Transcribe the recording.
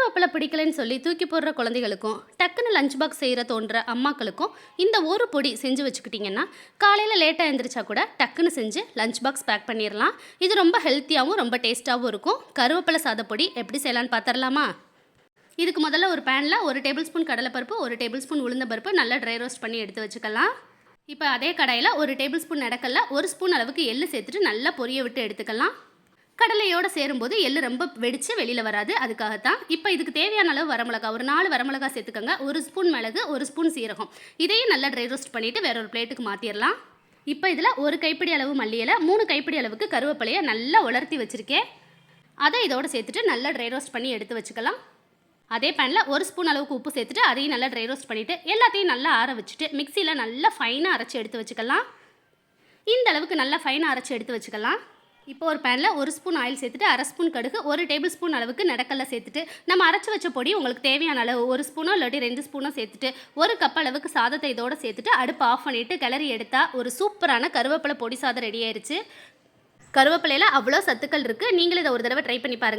கருவேப்பிலை பிடிக்கலன்னு சொல்லி தூக்கி போடுற குழந்தைகளுக்கும் டக்குன்னு லஞ்ச் பாக்ஸ் செய்கிற தோன்ற அம்மாக்களுக்கும் இந்த ஒரு பொடி செஞ்சு வச்சுக்கிட்டிங்கன்னா காலையில் லேட்டாக எழுந்திரிச்சா கூட டக்குன்னு செஞ்சு லஞ்ச் பாக்ஸ் பேக் பண்ணிடலாம். இது ரொம்ப ஹெல்த்தியாகவும் ரொம்ப டேஸ்ட்டாகவும் இருக்கும். கருவேப்பிலை சாதப்பொடி எப்படி செய்யலான்னு பார்த்துடலாமா? இதுக்கு முதல்ல ஒரு பேனில் 1 டேபிள் ஸ்பூன் கடலைப்பருப்பு, 1 டேபிள் ஸ்பூன் உளுந்தம்பருப்பு நல்லா ட்ரை ரோஸ்ட் பண்ணி எடுத்து வச்சுக்கலாம். இப்போ அதே கடாயில் 1 டேபிள் ஸ்பூன் நடக்கல்ல 1 ஸ்பூன் அளவுக்கு எள்ளு சேர்த்துட்டு நல்லா பொரிய விட்டு எடுத்துக்கலாம். கடலையோடு சேரும்போது எள்ளு ரொம்ப வெடித்து வெளியில் வராது, அதுக்காகத்தான். இப்போ இதுக்கு தேவையான அளவு வரமிளகா, ஒரு 4 வரமிளகா சேர்த்துக்கோங்க. 1 ஸ்பூன் மிளகு, 1 ஸ்பூன் சீரகம். இதையும் நல்லா ட்ரை ரோஸ்ட் பண்ணிவிட்டு வேற ஒரு பிளேட்டுக்கு மாற்றிடலாம். இப்போ இதில் 1 கைப்பிடி அளவு மல்லி இலை, 3 கைப்பிடி அளவுக்கு கருவேப்பிலையை நல்லா உலர்த்தி வச்சுருக்கேன். அதை இதோடு சேர்த்துட்டு நல்லா ட்ரை ரோஸ்ட் பண்ணி எடுத்து வச்சுக்கலாம். அதே பேனில் 1 ஸ்பூன் அளவுக்கு உப்பு சேர்த்துட்டு அதையும் நல்லா ட்ரை ரோஸ்ட் பண்ணிவிட்டு எல்லாத்தையும் நல்லா ஆற வச்சுட்டு மிக்சியில் நல்லா ஃபைனாக அரைச்சி எடுத்து வச்சுக்கலாம். இந்த அளவுக்கு நல்லா ஃபைனாக அரைச்சி எடுத்து வச்சுக்கலாம். இப்போ ஒரு பேனில் 1 ஸ்பூன் ஆயில் சேர்த்துட்டு 1/2 ஸ்பூன் கடுகு, 1 டேபிள் ஸ்பூன் அளவுக்கு நடக்கல்ல சேர்த்துட்டு நம்ம அரைச்சி வச்ச பொடி உங்களுக்கு தேவையான அளவு 1 ஸ்பூனோ இல்லாட்டி 2 ஸ்பூனோ சேர்த்துட்டு 1 கப் அளவுக்கு சாதத்தை இதோடு சேர்த்துட்டு அடுப்பு ஆஃப் பண்ணிவிட்டு கிளறி எடுத்தால் ஒரு சூப்பரான கருவேப்பிலை பொடி சாதம் ரெடி ஆயிடுச்சு. கருவேப்பிலையில் அவ்வளோ சத்துக்கள் இருக்குது. நீங்களும் இதை ஒரு தடவை ட்ரை பண்ணி பாருங்கள்.